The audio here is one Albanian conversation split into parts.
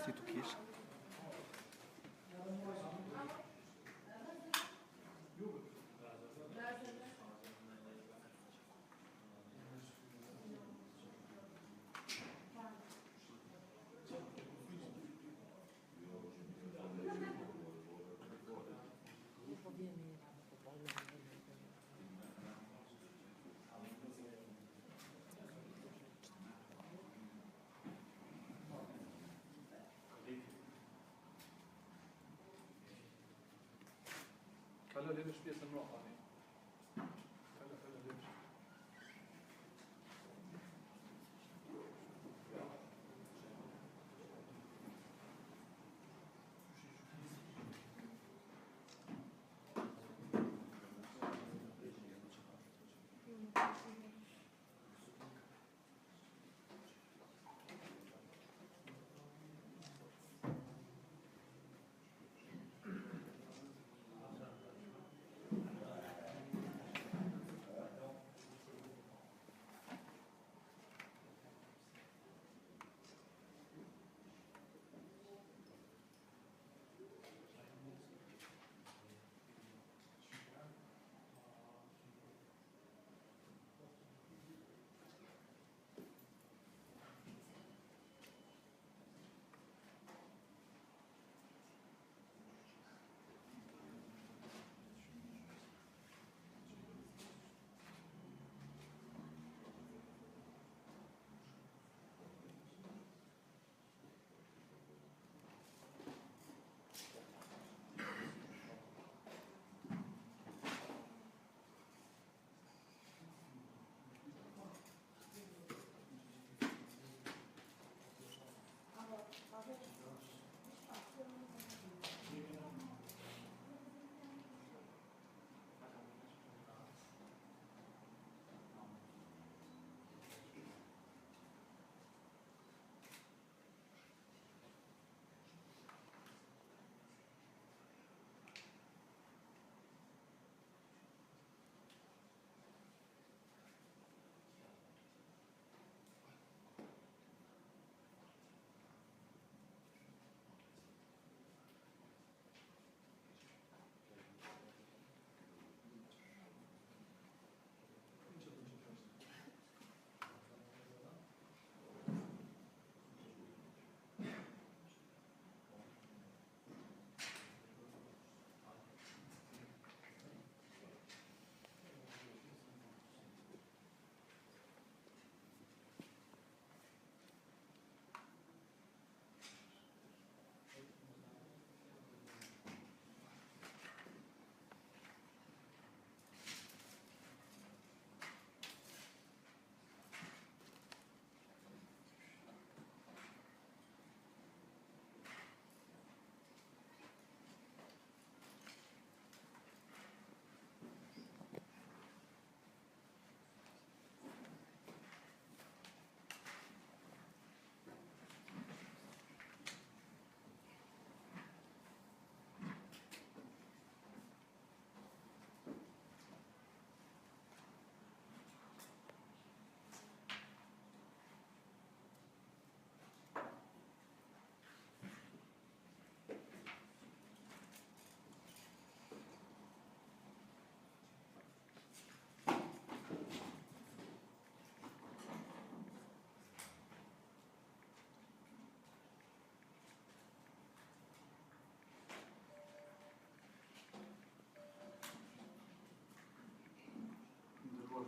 Si tu kish? Kalë dhe në shpjesën më rafani. Kalë dhe në shpjesën.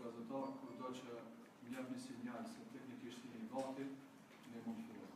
Gazetar, kurdo që më jep një sinjal se teknikisht jeni gati, ne mund të fillojmë.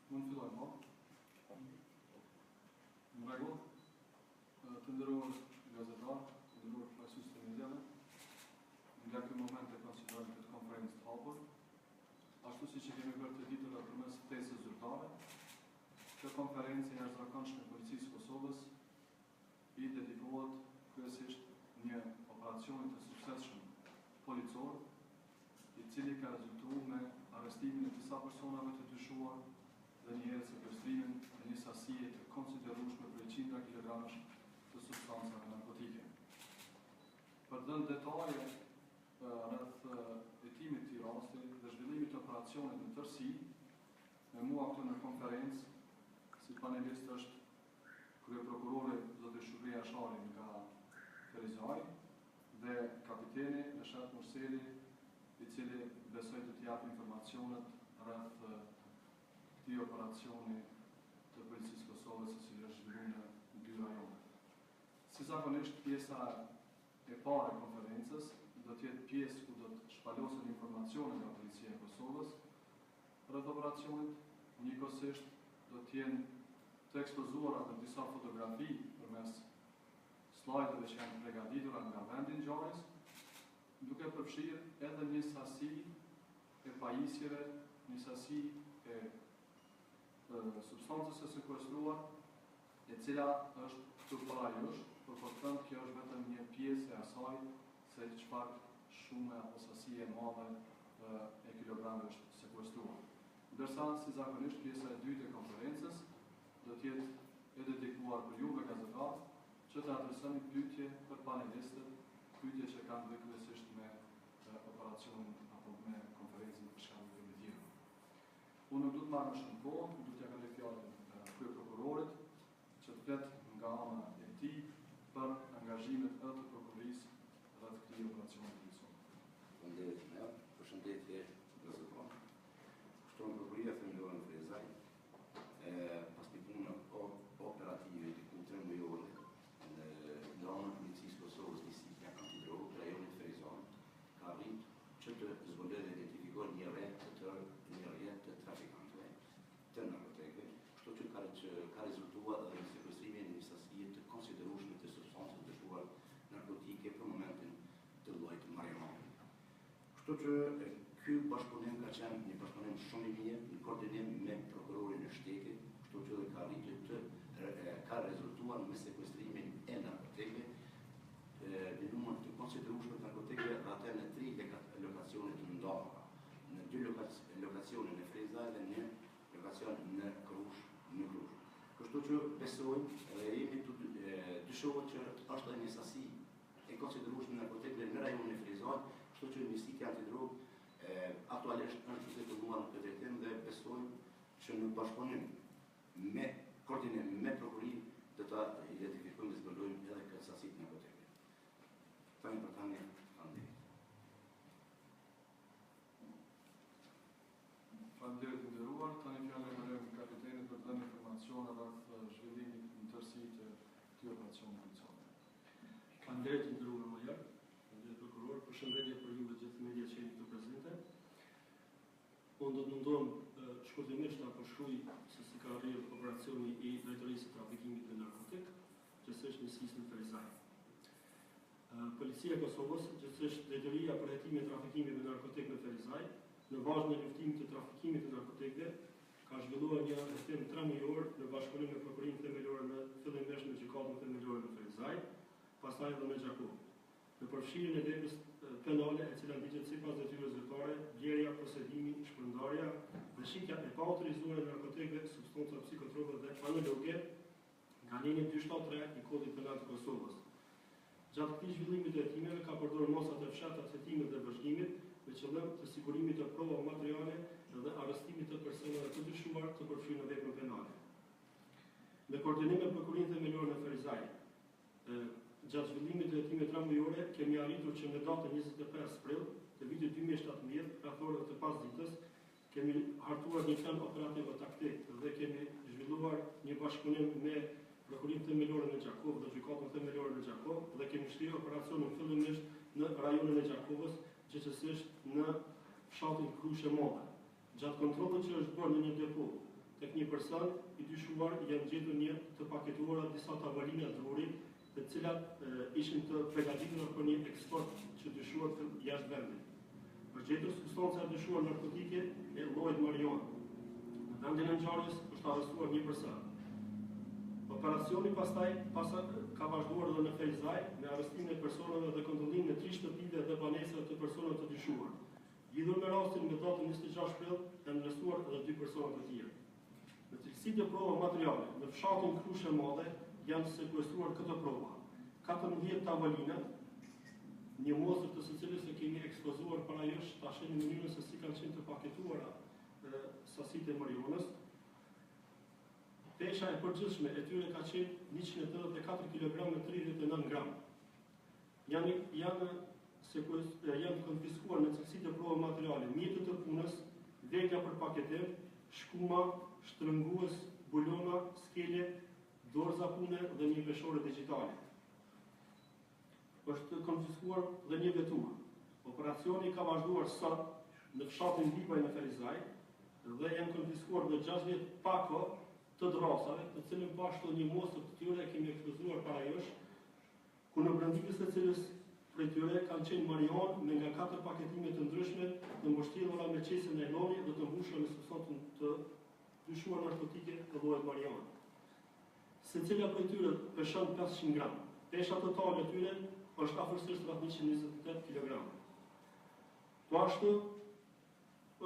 Mund fillojmë, po? Në rregull? Të nderuar gazetar, të nderuar plagësues të mediave, nga ky moment e konsiderojmë këtë konferencë të hapur, ashtu siç e kemi bërë të ditur edhe përmes ftesës zyrtare, kjo konferencë e jashtëzakonshme e Policisë së Kosovës i dedikohet kryesisht një operacioni të suksesshëm policor, i cili ka rezultuar me arrestimin e disa personave të dyshuar dhe njëherë sekuestrimin e një sasie të konsiderueshme për qindra kilogramash të substancave narkotike. Për të dhënë detaje rreth hetimit të këtij rasti dhe zhvillimit të operacionit në tërësi, me mua këtu në konferencë si panelist është kryeprokurori zoti Shurria Shari nga Ferizaj dhe kapiteni Meshat Murseli, i cili besoj të t'jap informacionet rreth këtij operacioni të Policisë së Kosovës, i cili është zhvilluar në 2 rajone. Si zakonisht, pjesa e parë e konferencës do të jetë pjesë ku do të shpalosen informacione nga Policia e Kosovës rreth operacionit, njëkohësisht do të jenë të ekspozuara dhe disa fotografi përmes slajdeve që janë përgatitura nga vendi i ngjarjes, duke përfshirë edhe një sasi e pajisjeve, një sasi e substancës së sekuestruar, e cila është këtu para jush, por po të thënë kjo është vetëm një pjesë e asaj se çfarë shumë apo sasi e madhe e kilogrameve është sekuestruar. Ndërsa, si zakonisht, pjesa e dytë e konferencës do të jetë e dedikuar për juve gazetar, që të adresoni pyetje për panelistët, pyetje që kanë bëjë kryesisht me operacionin apo me konferencën për shkallë të tjera. Unë nuk do të marr më shumë kohë, do t'ja kaloj fjalën kryeprokurorit që të flet nga ana e tij për angazhimet e të prokurorisë rreth këtij operacioni policor. Përshëndetje, gazetar. Shtronë prokuria themelore në Ferizaj, pas një punë operative diku 3 mujore në anën e Policisë së Kosovës në sitja antidrogë të rajonit Ferizaj, ka arrit që të zbulojë dhe identifikojë një rrjet të trafikantëve të narkotikëve, kështu që ka rezultuar edhe në sekuestrimin e një sasie të konsiderueshme të substancës dyshuar narkotike për momentin të llojit marijuane. Kështu që ky bashkëpunim ka qenë një bashkëpunim shumë i mirë, në koordinim me prokurorin e shtetit, kështu që ka arritur ka rezultuar me sekuestrimin e narkotikëve në numër të konsiderueshme të narkotikëve atë në 3 lokacione të ndara, në 2 lokacione në Ferizaj dhe në lokacion në Krush. Kështu që besojmë dhe jemi të dyshohet që është një sasi e konsiderueshme narkotikëve në rajonin e Ferizaj, kështu që një sitje antidrogë aktualisht është të zhvilluar në këtë drejtim dhe besojmë që në bashkëpunim me koordinim me prokurin të ta identifikojmë dhe zbulojmë edhe këtë sasi të narkotikëve. Tani për tani faleminderit. Faleminderit të nderuar, tani fjalën e kalojmë kapitenit për të dhënë informacione rreth zhvillimit në tërësi të këtij operacioni policor. Faleminderit të nderuar major, faleminderit prokuror, përshëndetje për ju dhe gjithë media që jeni këtu prezente. Unë do të mundohem shkurtimisht ta përshkruaj se si ka rrjedhur operacioni i drejtorisë së trafikimit me narkotik, gjithsesi në nisën e Ferizaj. Policia e Kosovës, gjithsesi drejtoria për hetimin e trafikimit me narkotik në Ferizaj, në bazë në luftimit të trafikimit të narkotikëve, ka zhvilluar një hetim 3 mujor në bashkëpunim me Prokurinë Themelore në fillimisht në gjykatën themelore në Ferizaj, pastaj edhe në Gjakov. Në përfshirjen e veprës penale e cila ndiqet sipas detyrës zyrtare, blerja, posedimi, shpërndarja dhe shitja e paautorizuar e narkotikëve, substanca psikotrope dhe analoge nga linja 273 i Kodit Penal të Kosovës. Gjatë këtij zhvillimi të hetimeve ka përdorur mosat e fshehta të hetimit dhe vëzhgimit me qëllim të sigurimit të prova materiale dhe arrestimit të personave të dyshuar të përfshirë në veprën penale. Me koordinim me Prokurinë Themelore në Ferizaj, gjatë zhvillimit të hetimeve 3 mujore, kemi arritur që në datën 25 prill të vitit 2017, rreth orëve të pasditës, kemi hartuar një plan operativ taktik dhe kemi zhvilluar një bashkëpunim me Prokurinë Themelore në Gjakov dhe gjykatën themelore në Gjakov dhe kemi shtrirë operacionin fillimisht në rajonin e Gjakovës, gjithsesi në fshatin Krush e Madhe. Gjatë kontrollit që është bërë në një depo tek një person i dyshuar janë gjetur një të paketuara disa tavolina druri, të cilat ishin të përgatitura për një eksport që dyshuar jashtë vendit. Është gjetur substanca e dyshuar narkotike e llojit marijuana. Në vendin e ngjarjes është arrestuar një person. Operacioni pastaj ka vazhduar edhe në Ferizaj me arrestimin e personave dhe kontrollimin e 3 shtëpive dhe banesave të personave të dyshuar. Lidhur me rastin me datën 26 prill, janë arrestuar edhe 2 persona të tjerë. Në cilësitë e prova materiale, në fshatin Krushe Madhe janë sekuestruar këto prova: 14 tavolina, një mosër të së cilës e kemi ekspozuar para jush, ta shihni mënyrën se si kanë qenë të paketuara sasitë e marijuanës. Pesha e përgjithshme e tyre ka qenë 184 kg me 39 gram. Janë konfiskuar në cilësitë e prova materiale mjetet të punës, vegla për paketim, shkuma, shtrëngues, bulona, skele, dorza pune dhe një veshore digjitale. Është konfiskuar dhe një vetur. Operacioni ka vazhduar sot në fshatin Bibaj në Ferizaj dhe janë konfiskuar dhe 60 pako të drasave, të cilën pashtu një mosër të tyre kemi ekspozuar para jush, ku në brendikës të cilës prej tyre kanë qenë marijuan me nga 4 paketime të ndryshme të mbështjellura me qese nailoni dhe të mbushura me substancën të dyshuar narkotike të llojit marijuan. Secila prej tyre peshon 500 gram. Pesha totale e tyre është afërsisht rreth 128 kg. Po ashtu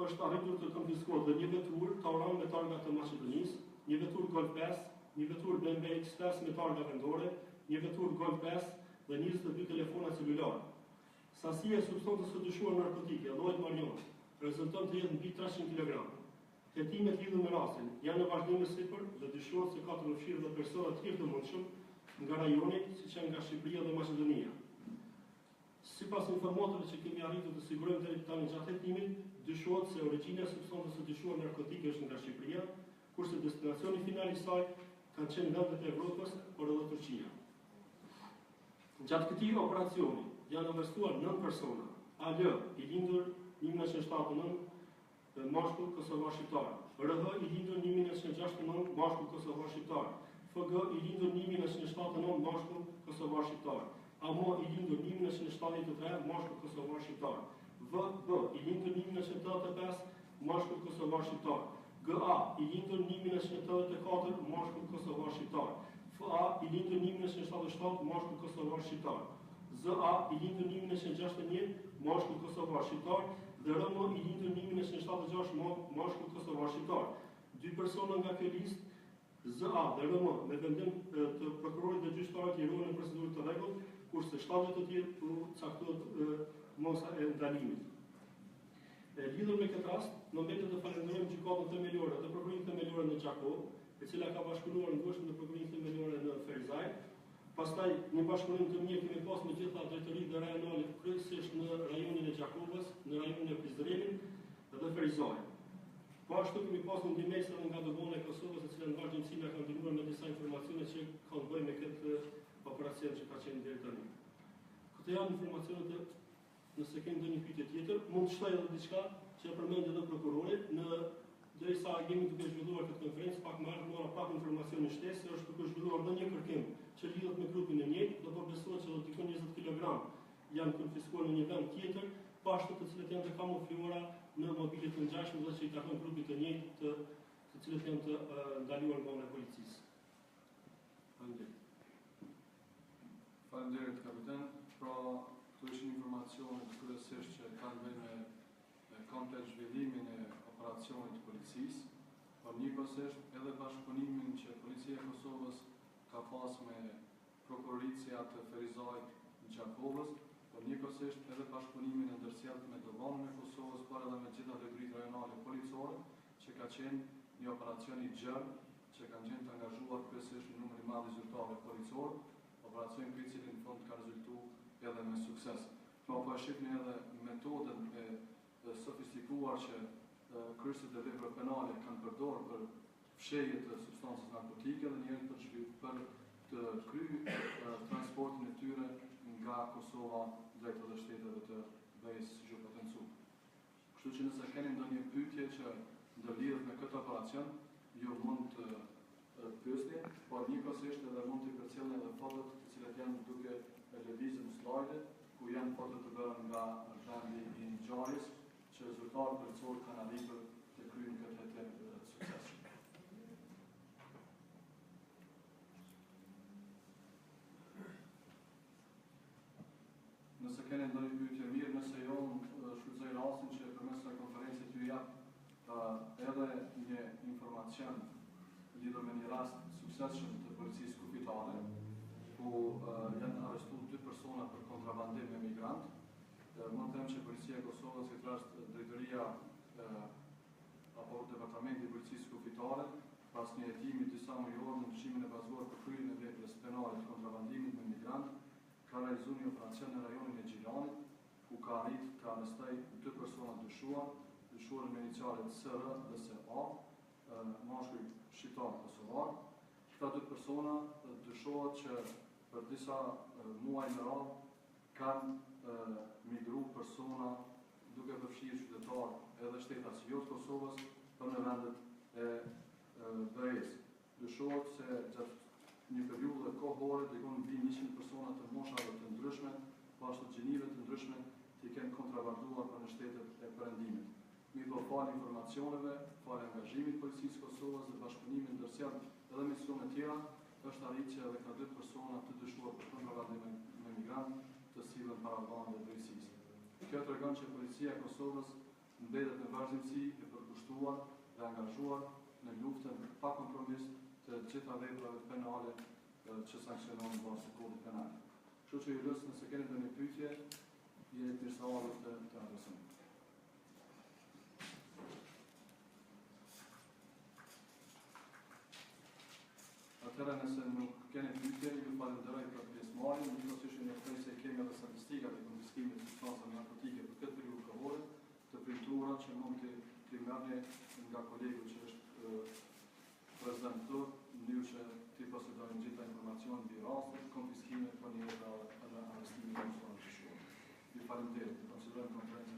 është arritur të konfiskuar dhe një vetur Tauran me targa të Maqedonisë, një vetur Golf 5, një vetur BMW X5 me targa vendore, një vetur Golf 5 dhe 22 telefona celulare. Sasia e substancës së dyshuar narkotike, llojit marijuana, rezulton të jetë mbi 300 kg. Hetimet lidhur me rastin janë në vazhdim të sipër dhe dyshohet se ka të përfshirë dhe persona të tjerë të mundshëm nga rajoni, siç janë nga Shqipëria dhe Maqedonia. Sipas informatave që kemi arritur të sigurojmë deri tani gjatë hetimit, dyshohet se origjina e substancës së dyshuar narkotike është nga Shqipëria, kurse destinacioni final i saj kanë qenë vendet e Evropës, por edhe Turqia. Gjatë këtij operacioni janë arrestuar 9 persona. AL, i lindur 1979, mashkull kosovar shqiptar. RH, i lindur 1969, mashkull kosovar shqiptar. FG, i lindur 1979, mashkull kosovar shqiptar. AMO, i lindur 1973, mashkull kosovar shqiptar. VB, i lindur 1985, mashkull kosovar shqiptar. GA, i lindur 1984, mashkull kosovar shqiptar. FA, i lindur 1977, mashkull kosovar shqiptar. ZA, i lindur 1961, mashkull kosovar shqiptar. Dhe RM, i lindur 1976, mashkull kosovar shqiptar. 2 persona nga kjo listë, ZA dhe RM, me vendim të prokurorit dhe gjyqtarit i ruhen në procedurë të rregullt, kurse 7 të tjerë u caktohet mosa e ndalimit. Lidhur me këtë rast, në mbetet të falenderojmë gjykatën themelore dhe prokurorinë themelore në Gjakov, e cila ka bashkëpunuar ngushtë me prokurorinë themelore në Ferizaj. Pastaj një bashkëpunim të mirë kemi pas me gjitha drejtoritë dhe rajonalet, kryesisht në rajonin e Gjakovës, në rajonin e Prizrenit dhe Ferizaj. Po ashtu kemi pas një ndihmëse edhe nga dogona e Kosovës, e cila në vazhdimsi na ka ndihmuar me disa informacione që kanë të bëjnë me këtë operacion që ka qenë deri tani. Këto janë informacionet. Nëse kemi ndonjë pyetje tjetër, mund të shtoj edhe diçka që e përmend edhe prokurori, derisa jemi duke zhvilluar këtë konferencë, pak më mora pak informacion në shtesë se është duke zhvilluar edhe një kërkim që lidhet me grupin e njëjtë, do të besohet se do të dikon 20 kg janë konfiskuar në një vend tjetër, po ashtu të cilët janë të kamufluara në mobile të ngjashme dhe që i takon grupit të njëjtë, të cilët janë të ndaluar nga ana e policisë. Faleminderit kapitan. Pra, këto ishin informacionet kryesisht që kanë bënë me kontekst zhvillimin e operacionit të policisë, por njëkohësisht edhe bashkëpunimin që policia e Kosovës ka pas me prokuroricia të Ferizajt në Gjakovës, por njëkohësisht edhe bashkëpunimin e ndërsjellët me Dovanën e Kosovës, por edhe me gjitha drejtoritë rajonale policore, që ka qenë një operacion i gjerë, që kanë qenë të angazhuar kryesisht në numër i madh zyrtarëve policorë, operacion i cili në fund ka rezultuar edhe me sukses. Po shihni edhe metodën e sofistikuar që kryesit e veprave penale kanë përdorur për fshehje të substancës narkotike dhe njerëz për të kryer transportin e tyre nga Kosova drejt edhe shteteve të BE-s zhurmëtencuar. Kështu që nëse keni ndonjë pyetje që ndërlidhet me këtë operacion, ju mund të pyesni, por njëkohësisht edhe mund të përcjellni edhe fotot të cilat janë duke lëvizur në slajde, ku janë fotot të bërë nga vendi i ngjarjes, që zyrtarët policorë kanë arritur të kryejnë këtë hetim të suksesshëm. Nëse keni ndonjë pyetje mirë, nëse jo, shfrytëzoj rastin që përmes kësaj konferencë ju jap edhe një informacion lidhur me një rast suksesshëm të policisë kufitare, ku janë arrestuar 2 persona për kontrabandim me migrant. Mund të them që Policia e Kosovës, këtë rast drejtoria apo Departamenti i Policisë Kufitare, pas një hetimi disa mujor në ndryshimin e bazuar për kryerjen e veprës penale të kontrabandimit me migrant, ka realizuar një operacion në rajonin e Gjilanit, ku ka arritur të arrestoj 2 persona dyshuar me inicialet SR dhe SA, mashkull shqiptar kosovar. Këta 2 persona dyshohet që për disa muaj në radhë kanë migruar persona duke përfshirë qytetarë edhe shtetas jo të Kosovës për në vendet e BE-s. Dyshohet se gjatë një periudhë kohore diku mbi 100 persona të moshave të ndryshme, bashkë të gjinive të ndryshme, që kenë kontrabanduar për në shtetet e perëndimit. Mirë falë informacioneve, falë angazhimit policisë Kosovës dhe bashkëpunimin ndërsjellë edhe misione tjera, është arritur që edhe ka 2 persona të dyshuar për kontrabandim me migrant të sillen para bandet e drejtësisë. Kjo tregon që policia e Kosovës mbetet në vazhdimsi e përkushtuar dhe angazhuar në luftën pa kompromis të gjitha veprave penale që sankcionohen në bazë të kodit penal. Kështu që ju lësë nëse keni ndonjë pyetje, jeni të mirëseardhur të adresoni. Atëherë nëse nuk keni pyetje, ju falenderoj për pjesëmarrjen, njëkohësisht ju njoftoj se kemi edhe statistikat e konfiskimit të substancave narkotike për këtë periudhë kohore, të printura që mund t'i merrni nga kolegu që është prezant këtu, në mënyrë që ti posedojnë gjitha informacion mbi rastet, konfiskimit, po një edhe arrestimin e personave të dyshuar. Ju falenderoj, konsiderojmë konferencën